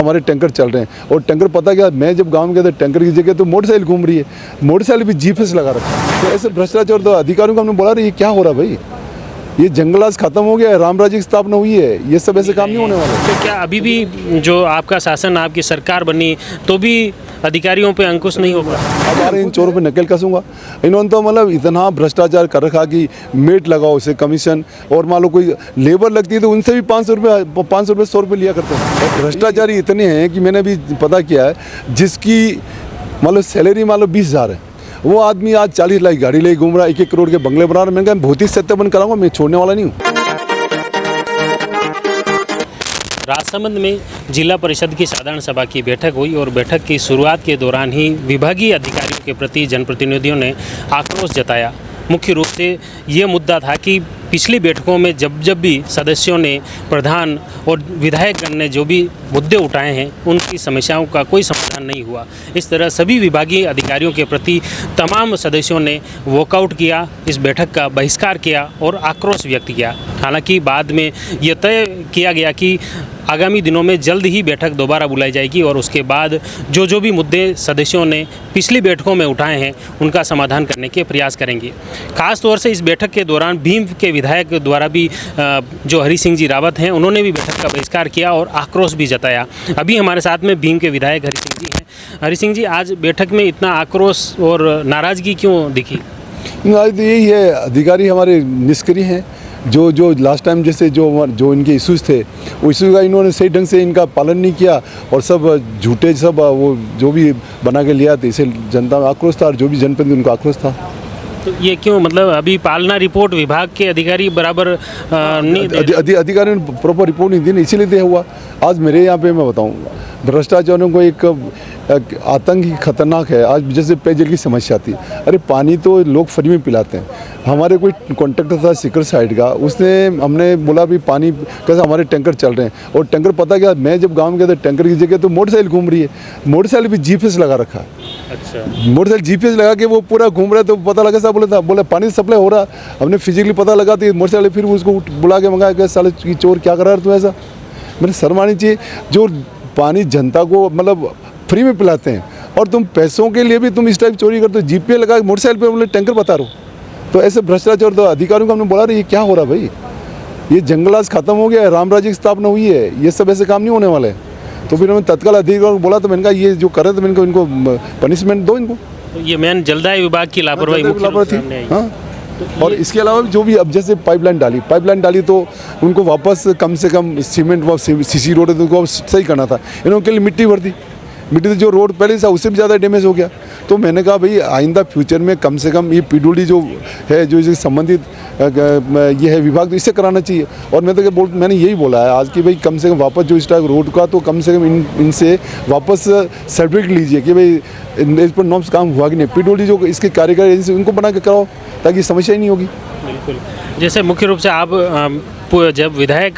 हमारे टैंकर चल रहे हैं और टैंकर पता क्या, मैं जब गांव में गया था टैंकर की जगह तो मोटरसाइकिल घूम रही है, मोटरसाइकिल भी जीपीएस लगा रखा है। तो ऐसे भ्रष्टाचार तो अधिकारियों को हमने बोला रहे ये क्या हो रहा भाई, ये जंगलात खत्म हो गया है, राम राज्य की स्थापना हुई है, ये सब ऐसे काम नहीं होने वाला। तो क्या अभी भी जो आपका शासन, आपकी सरकार बनी तो भी अधिकारियों पे अंकुश नहीं होगा? हमारे इन चोरों पे नकेल कसूंगा। इन्होंने तो मतलब इतना भ्रष्टाचार कर रखा कि मेट लगाओ उसे कमीशन, और मान लो कोई लेबर लगती है तो उनसे भी 500 रुपये 100 रुपये लिया करते हैं। और भ्रष्टाचारी इतने हैं कि मैंने भी पता किया है, जिसकी मान लो सैलरी मान लो 20,000 है, वो आदमी आज 40 लाख गाड़ी ले घूम रहा है, 1-1 करोड़ के बंगले बना रहा है। मैंने कहा भौतिक सत्यापन कराऊंगा, मैं छोड़ने वाला नहीं हूँ। राजसमंद में जिला परिषद की साधारण सभा की बैठक हुई और बैठक की शुरुआत के दौरान ही विभागीय अधिकारियों के प्रति जनप्रतिनिधियों ने आक्रोश जताया। मुख्य रूप से ये मुद्दा था कि पिछली बैठकों में जब भी सदस्यों ने, प्रधान और विधायकगण ने जो भी मुद्दे उठाए हैं उनकी समस्याओं का कोई समाधान नहीं हुआ। इस तरह सभी विभागीय अधिकारियों के प्रति तमाम सदस्यों ने वॉकआउट किया, इस बैठक का बहिष्कार किया और आक्रोश व्यक्त किया। हालांकि बाद में यह तय किया गया कि आगामी दिनों में जल्द ही बैठक दोबारा बुलाई जाएगी और उसके बाद जो भी मुद्दे सदस्यों ने पिछली बैठकों में उठाए हैं उनका समाधान करने के प्रयास करेंगे। खास तौर से इस बैठक के दौरान भीम के विधायक द्वारा भी जो हरि सिंह जी रावत हैं उन्होंने भी बैठक का बहिष्कार किया और आक्रोश भी जताया। अभी हमारे साथ में भीम के विधायक हरि सिंह जी हैं। हरि सिंह जी, आज बैठक में इतना आक्रोश और नाराज़गी क्यों दिखी? आज तो यही है, अधिकारी हमारे निष्क्रिय हैं। जो लास्ट टाइम जैसे जो इनके इश्यूज़ थे वो इश्यू का इन्होंने सही ढंग से इनका पालन नहीं किया और सब झूठे सब वो जो भी बना के लिया, तो इसे जनता में आक्रोश था और जो भी जनप्रतिनिधि उनको आक्रोश था। तो ये क्यों, मतलब अभी पालना रिपोर्ट विभाग के अधिकारी बराबर नहीं अधिकारियों ने प्रॉपर रिपोर्ट नहीं दी ना, इसीलिए दिया हुआ। आज मेरे यहाँ पे मैं बताऊँ, भ्रष्टाचारियों को एक आतंक ही खतरनाक है। आज जैसे पेयजल की समस्या थी, अरे पानी तो लोग फ्री में पिलाते हैं। हमारे कोई कॉन्ट्रैक्टर था सिकर साइड का, हमने बोला भी पानी कैसे, हमारे टैंकर चल रहे हैं और टैंकर पता क्या, मैं जब गाँव में गया था टैंकर की जगह तो मोटरसाइकिल घूम रही है, मोटरसाइकिल भी जीपीएस लगा रखा है। अच्छा, मोटरसाइकिल जीपीएस लगा के वो पूरा घूम रहा है, तो पता लगा साहब बोला पानी सप्लाई हो रहा। हमने फिजिकली पता लगा तो मोटरसाइकिल, फिर उसको बुला के मंगाया कि साले की चोर क्या कर रहा है तू ऐसा। मैंने शर्म आनी चाहिए, जो पानी जनता को मतलब फ्री में पिलाते हैं और तुम पैसों के लिए भी तुम इस टाइप चोरी करते हो। जीपीएस लगा के मोटरसाइकिल पे मतलब टैंकर बता रहे हो। तो ऐसे भ्रष्टाचार तो अधिकारियों को हमने बोला रहे ये क्या हो रहा भाई, ये जंगलात खत्म हो गया है, राम राज्य की स्थापना हुई है, ये सब ऐसे काम नहीं होने वाले हैं। तो फिर हमने तत्काल अधिकारियों को बोला, तो मैंने कहा ये जो कर रहे थे मैंने इनको पनिशमेंट दो इनको। तो ये मेन जलदाय विभाग की लापरवाही थी। हाँ, और इसके अलावा जो भी अब जैसे पाइपलाइन डाली तो उनको वापस कम से कम सीमेंट व सीसी रोड है तो उनको सही करना था। इन्होंने के लिए मिट्टी भर दी, मिट्टी जो रोड पहले था उससे भी ज़्यादा डैमेज हो गया। तो मैंने कहा भाई आइंदा फ्यूचर में कम से कम ये पीडब्ल्यूडी जो है, जो इससे संबंधित ये है विभाग, तो इससे कराना चाहिए। और मैंने यही बोला है आज कि भाई कम से कम वापस जो इस टाइप रोड का, तो कम से कम इनसे वापस सर्टिफिकेट लीजिए कि भाई इस पर नॉर्म्स काम हुआ कि नहीं। पीडब्ल्यूडी जो इसके कार्यकारी एजेंसी उनको बना के कराओ ताकि समस्या ही नहीं होगी। बिल्कुल, जैसे मुख्य रूप से आप जब विधायक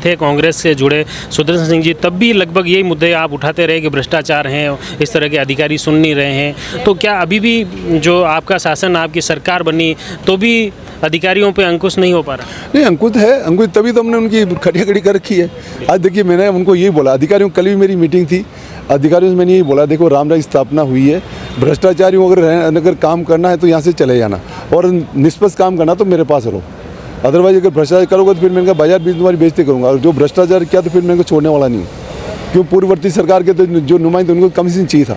थे कांग्रेस से जुड़े सुदर्शन सिंह जी, तब भी लगभग यही मुद्दे आप उठाते रहे कि भ्रष्टाचार हैं, इस तरह के अधिकारी सुन नहीं रहे हैं। तो क्या अभी भी जो आपका शासन, आपकी सरकार बनी तो भी अधिकारियों पे अंकुश नहीं हो पा रहा? नहीं, अंकुश है, अंकुश तभी तो हमने उनकी खड़ी कर रखी है। आज देखिए मैंने उनको यही बोला, अधिकारियों, कल भी मेरी मीटिंग थी, अधिकारियों से मैंने यही बोला देखो राम राज्य स्थापना हुई है, भ्रष्टाचारियों अगर काम करना है तो यहाँ से चले जाना और निष्पक्ष काम करना तो मेरे पास रहो। अदरवाइज अगर भ्रष्टाचार करोगे तो फिर मैंने कहा बाजार भी तुम्हारी बेइज्जती करूँगा, और जो भ्रष्टाचार किया तो फिर मेरे को छोड़ने वाला नहीं हूँ। क्यों, पूर्ववर्ती सरकार के तो जो नुमाइंदे उनको कमीशन चाहिए था,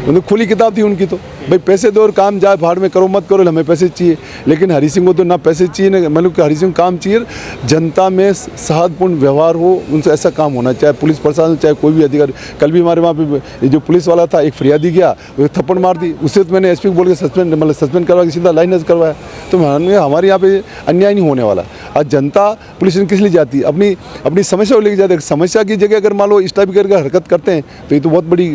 उन्हें खुली किताब थी उनकी, तो भाई पैसे दो और काम जाए भाड़ में, करो मत करो, हमें पैसे चाहिए। लेकिन हरि सिंह को तो ना पैसे चाहिए ना, मतलब कि हरि सिंह को काम चाहिए, जनता में सौहार्दपूर्ण व्यवहार हो, उनसे ऐसा काम होना, चाहे पुलिस प्रशासन चाहे कोई भी अधिकारी। कल भी हमारे वहाँ पे जो पुलिस वाला था, एक फरियादी गया, वो थप्पड़ मार दी, उससे तो मैंने एसपी को बोल के सस्पेंड करवा के सीधा लाइनेंस करवाया। तो हमारे यहाँ पे अन्याय नहीं होने वाला। आज जनता पुलिस किस लिए जाती है, अपनी समस्या को लेकर जाती है। समस्या की जगह अगर मान लो इस टाइप करके हरकत करते हैं तो ये तो बहुत बड़ी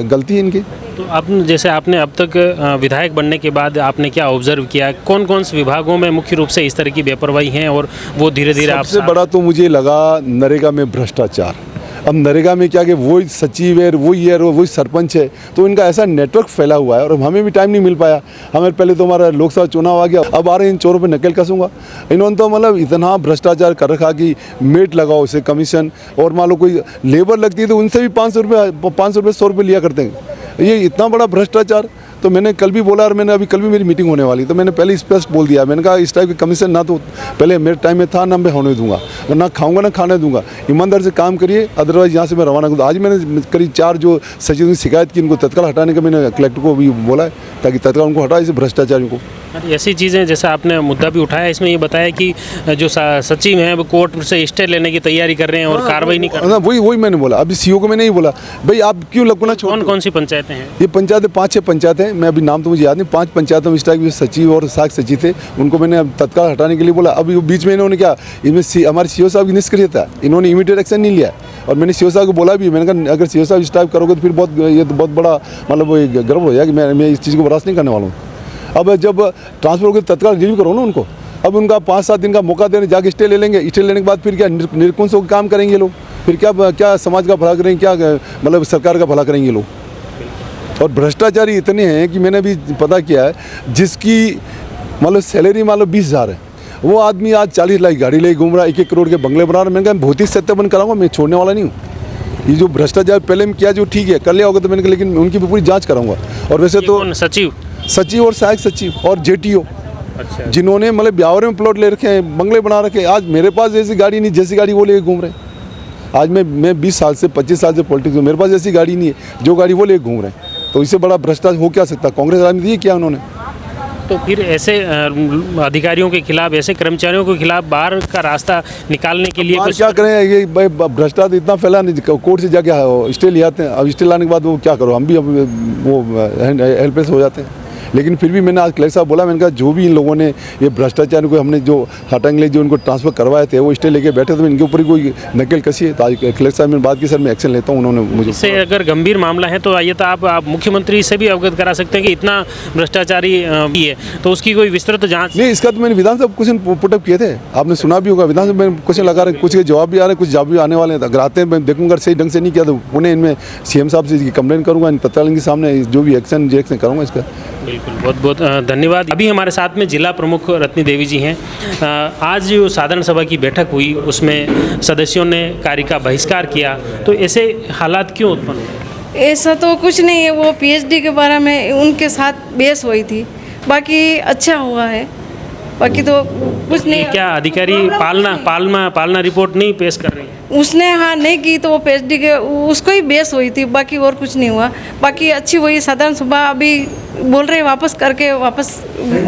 गलती है इनकी। तो जैसे आपने अब तक विधायक बनने के बाद आपने क्या ऑब्जर्व किया, कौन कौन से विभागों में मुख्य रूप से इस तरह की बेपरवाही हैं और वो धीरे धीरे सबसे बड़ा तो मुझे लगा नरेगा में भ्रष्टाचार। अब नरेगा में क्या कि वही सचिव है, वही है, वही सरपंच है, तो इनका ऐसा नेटवर्क फैला हुआ है और हमें भी टाइम नहीं मिल पाया। हमें पहले तो हमारा लोकसभा चुनाव आ गया, अब आ रहे इन चोरों पे नकेल कसूँगा। इन्होंने तो मतलब इतना भ्रष्टाचार कर रखा कि मेट लगाओ उसे कमीशन, और मान लो कोई लेबर लगती है तो उनसे भी 500 रुपये 100 रुपये लिया करते हैं। ये इतना बड़ा भ्रष्टाचार। तो मैंने कल भी बोला और मैंने अभी कल भी मेरी मीटिंग होने वाली, तो मैंने पहले स्पष्ट बोल दिया, मैंने कहा इस टाइप की कमीशन ना तो पहले मेरे टाइम में था ना मैं होने दूंगा, और ना खाऊंगा ना खाने दूंगा। ईमानदार से काम करिए, अदरवाइज यहाँ से मैं रवाना करूँ। आज मैंने करीब 4 जो सचिव की शिकायत की, इनको तत्काल हटाने का मैंने कलेक्टर को भी बोला है, ताकि तत्काल उनको हटाए इस भ्रष्टाचारियों को। ऐसी चीज़ें जैसा आपने मुद्दा भी उठाया, इसमें ये बताया कि जो सचिव हैं वो कोर्ट से स्टे लेने की तैयारी कर रहे हैं और कार्रवाई नहीं कर रहे हैं। वही मैंने बोला। अभी सीओ को मैंने नहीं बोला भाई आप क्यों लगना छोड़। कौन सी पंचायतें हैं ये? पंचायतें 5-6 पंचायतें हैं, मैं अभी नाम तो मुझे याद नहीं। 5 पंचायतों में इस टाइप के सचिव और शाख सचिव थे, उनको मैंने तत्काल हटाने के लिए बोला। अभी बीच में इन्होंने क्या, इसमें हमारे सीओ साहब की निष्क्रियता, इन्होंने इमीडिएट एक्शन नहीं लिया। और मैंने सीओ साहब को बोला भी, मैंने कहा अगर सीओ साहब इस टाइप करोगे तो फिर बहुत बड़ा मतलब गर्व हो जाएगा कि मैं इस चीज़ को बर्दाश्त नहीं करने वाला हूँ। अब जब ट्रांसफर होकर तत्काल रिव्यू करो ना उनको। अब उनका 5-7 दिन का मौका देने, जाके स्टे ले लेंगे। स्टे लेने के बाद फिर क्या निरकुंश होकर काम करेंगे लोग, फिर क्या समाज का भला करेंगे, क्या मतलब सरकार का भला करेंगे लोग। और भ्रष्टाचारी इतने हैं कि मैंने भी पता किया है, जिसकी मतलब सैलरी मान लो 20,000 है, वो आदमी आज 40 लाख गाड़ी ले घूम रहा है, 1-1 करोड़ के बंगले बना रहा है। मैंने कहा भौतिक सत्यापन कराऊंगा, मैं छोड़ने वाला नहीं हूँ। ये जो भ्रष्टाचार पहले में किया जो ठीक है कर लिया होगा, तो मैंने कहा लेकिन उनकी भी पूरी जाँच कराऊंगा। और वैसे तो सचिव और सहायक सचिव और जेटीओ, अच्छा, जिन्होंने मतलब ब्यावर में प्लॉट ले रखे हैं, बंगले बना रखे हैं। आज मेरे पास ऐसी गाड़ी नहीं, जैसी गाड़ी वो लेके घूम रहे हैं। आज मैं 20 साल से 25 साल से पॉलिटिक्स में, मेरे पास ऐसी गाड़ी नहीं है जो गाड़ी वो लेके घूम रहे हैं। तो इससे बड़ा भ्रष्टाचार हो क्या सकता? कांग्रेस राजनीति किया उन्होंने। तो फिर ऐसे अधिकारियों के खिलाफ, ऐसे कर्मचारियों के खिलाफ बाहर का रास्ता निकालने के लिए क्या करें? ये भाई भ्रष्टाचार इतना फैला नहीं, कोर्ट से जाके स्टे ले आते हैं। अब स्टे लाने के बाद वो क्या करो, हम भी वो हेल्पलेस हो जाते हैं। लेकिन फिर भी मैंने आज कलेक्टर साहब बोला, मैंने कहा जो भी इन लोगों ने ये भ्रष्टाचार को हमने जो हटाएंगे, जो इनको ट्रांसफर करवाए थे वो स्टे लेके बैठे, तो इनके ऊपर कोई नकेल कसी है। तो आज कलेक्टर साहब ने बात की, सर मैं एक्शन लेता हूँ। उन्होंने मुझे इससे अगर गंभीर मामला है तो आइए तो आप मुख्यमंत्री से भी अवगत करा सकते हैं कि इतना भ्रष्टाचारी भी है, तो उसकी कोई विस्तृत जाँच नहीं। इसका तो मैंने विधानसभा क्वेश्चन पुटअप किए थे, आपने सुना भी होगा। विधानसभा में क्वेश्चन लगा रहे, कुछ के जवाब भी आ रहे हैं, कुछ जवाब भी आने वाले हैं। अगर आते हैं मैं देखूँगा, सही ढंग से नहीं किया तो उन्हें इनमें सीएम साहब से कंप्लेंट करूँगा, तत्काल इनके सामने जो भी एक्शन करूँगा इसका। बिल्कुल, बहुत बहुत धन्यवाद। अभी हमारे साथ में जिला प्रमुख रत्नी देवी जी हैं। आज जो साधारण सभा की बैठक हुई उसमें सदस्यों ने कार्य का बहिष्कार किया, तो ऐसे हालात क्यों उत्पन्न हुए? ऐसा तो कुछ नहीं है, वो पीएचडी के बारे में उनके साथ बहस हुई थी, बाकी अच्छा हुआ है, बाकी तो कुछ नहीं। क्या अधिकारी पालना रिपोर्ट नहीं पेश कर रही है? उसने हाँ नहीं की, तो वो पीएचडी के उसको ही बेस हुई थी, बाकी और कुछ नहीं हुआ। बाकी अच्छी हुई साधारण सभा, अभी बोल रहे वापस करके वापस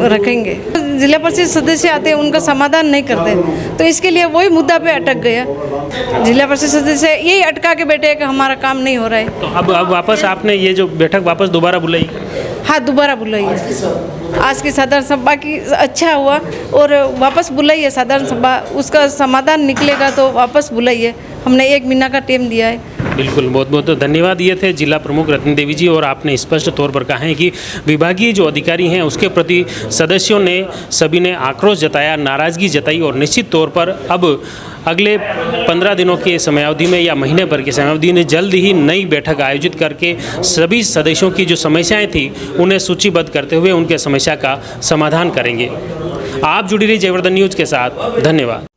रखेंगे। जिला परिषद सदस्य आते हैं, उनका समाधान नहीं करते, तो इसके लिए वही मुद्दा पे अटक गया। जिला परिषद सदस्य यही अटका के बैठे कि हमारा काम नहीं हो रहा है। तो अब वापस आपने ये जो बैठक वापस दोबारा बुलाई? हाँ, दोबारा बुलाई है। आज की साधारण सभा की अच्छा हुआ और वापस बुलाई है साधारण सभा, उसका समाधान निकलेगा तो वापस बुलाई है। हमने 1 महीना का टाइम दिया है। बिल्कुल, बहुत बहुत धन्यवाद। ये थे जिला प्रमुख रत्नी देवी जी, और आपने स्पष्ट तौर पर कहा है कि विभागीय जो अधिकारी हैं उसके प्रति सदस्यों ने सभी ने आक्रोश जताया, नाराज़गी जताई, और निश्चित तौर पर अब अगले 15 दिनों के समयावधि में या महीने भर की समयावधि में जल्द ही नई बैठक आयोजित करके सभी सदस्यों की जो समस्याएं थी उन्हें सूचीबद्ध करते हुए उनके समस्या का समाधान करेंगे। आप जुड़ी रही जयवर्धन न्यूज़ के साथ, धन्यवाद।